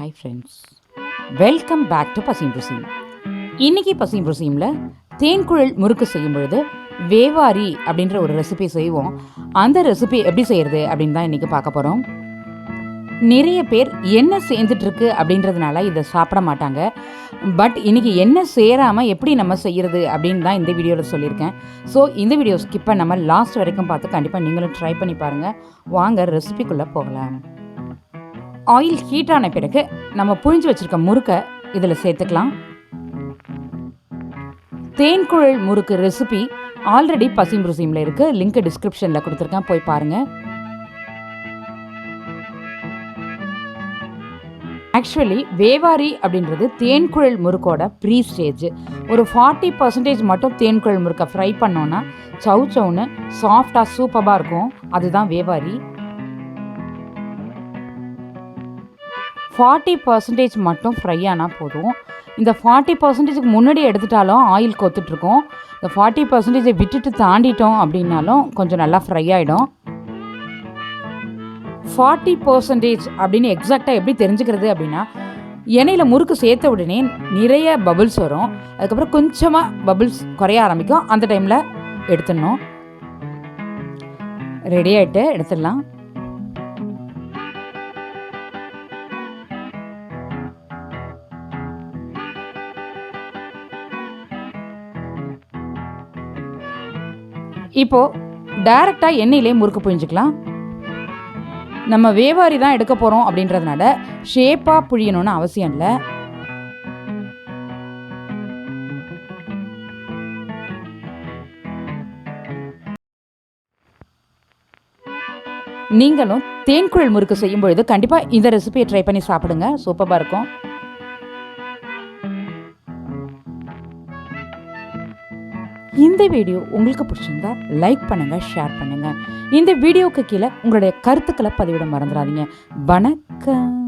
Hi friends, welcome back to பசியும் ருசியும். இன்றைக்கி பசியும் ருசியும்ல தேன்குழல் முறுக்கு செய்யும் பொழுது வேவாரி அப்படின்ற ஒரு ரெசிபி செய்வோம். அந்த ரெசிபி எப்படி செய்கிறது அப்படின்னு தான் இன்றைக்கி பார்க்க போகிறோம். நிறைய பேர் என்ன சேர்ந்துட்டுருக்கு அப்படின்றதுனால இதை சாப்பிட மாட்டாங்க. பட் இன்றைக்கி என்ன சேராமல் எப்படி நம்ம செய்கிறது அப்படின்னு தான் இந்த வீடியோவில் சொல்லியிருக்கேன். ஸோ இந்த வீடியோ ஸ்கிப் பண்ணாமல் லாஸ்ட் வரைக்கும் பார்த்து கண்டிப்பாக நீங்களும் ட்ரை பண்ணி பாருங்கள். வாங்க ரெசிபிக்குள்ளே போகலாம். ஆயில் ஹீட் ஆன பிறகு நம்ம புழிஞ்சு வச்சுருக்க முறுக்கை இதில் சேர்த்துக்கலாம். தேன்குழல் முறுக்கு ரெசிபி ஆல்ரெடி பசியும் ருசியும்ல இருக்குது, லிங்க் டிஸ்கிரிப்ஷனில் கொடுத்துருக்கேன், போய் பாருங்கள். ஆக்சுவலி வேவாரி அப்படின்றது தேன்குழல் முறுக்கோட ப்ரீ ஸ்டேஜ். ஒரு 40% மட்டும் தேன்குழல் முறுக்கை ஃப்ரை பண்ணோன்னா சவு சவுன்னு சாஃப்டாக சூப்பராக இருக்கும். அதுதான் வேவாரி. 40% மட்டும் ஃப்ரை ஆனால் போதும். இந்த 40%க்கு முன்னாடி எடுத்துட்டாலும் ஆயில் கொத்துட்ருக்கோம். இந்த 40% விட்டுட்டு தாண்டிட்டோம் அப்படின்னாலும் கொஞ்சம் நல்லா ஃப்ரை ஆகிடும். 40% அப்படின்னு எக்ஸாக்டாக எப்படி தெரிஞ்சுக்கிறது அப்படின்னா, எண்ணெயில் முறுக்கு சேர்த்த உடனே நிறைய பபுள்ஸ் வரும். அதுக்கப்புறம் கொஞ்சமாக பபுள்ஸ் குறைய ஆரம்பிக்கும். அந்த டைமில் எடுத்துடணும். ரெடி ஆகிட்டு எடுத்துடலாம். இப்போது டைரெக்டாக எண்ணெயிலே முறுக்கு புழிஞ்சிக்கலாம். நம்ம வேவாரி தான் எடுக்க போகிறோம் அப்படின்றதுனால ஷேப்பாக புழியணும்னு அவசியம் இல்லை. நீங்களும் தேன்குழல் முறுக்கு செய்யும் பொழுது கண்டிப்பாக இந்த ரெசிபியை ட்ரை பண்ணி சாப்பிடுங்க, சூப்பராக இருக்கும். இந்த வீடியோ உங்களுக்கு பிடிச்சிருந்தா லைக் பண்ணுங்கள், ஷேர் பண்ணுங்கள். இந்த வீடியோவுக்கு கீழே உங்களுடைய கருத்துக்களை பதிவிட மறந்துடாதீங்க. வணக்கம்.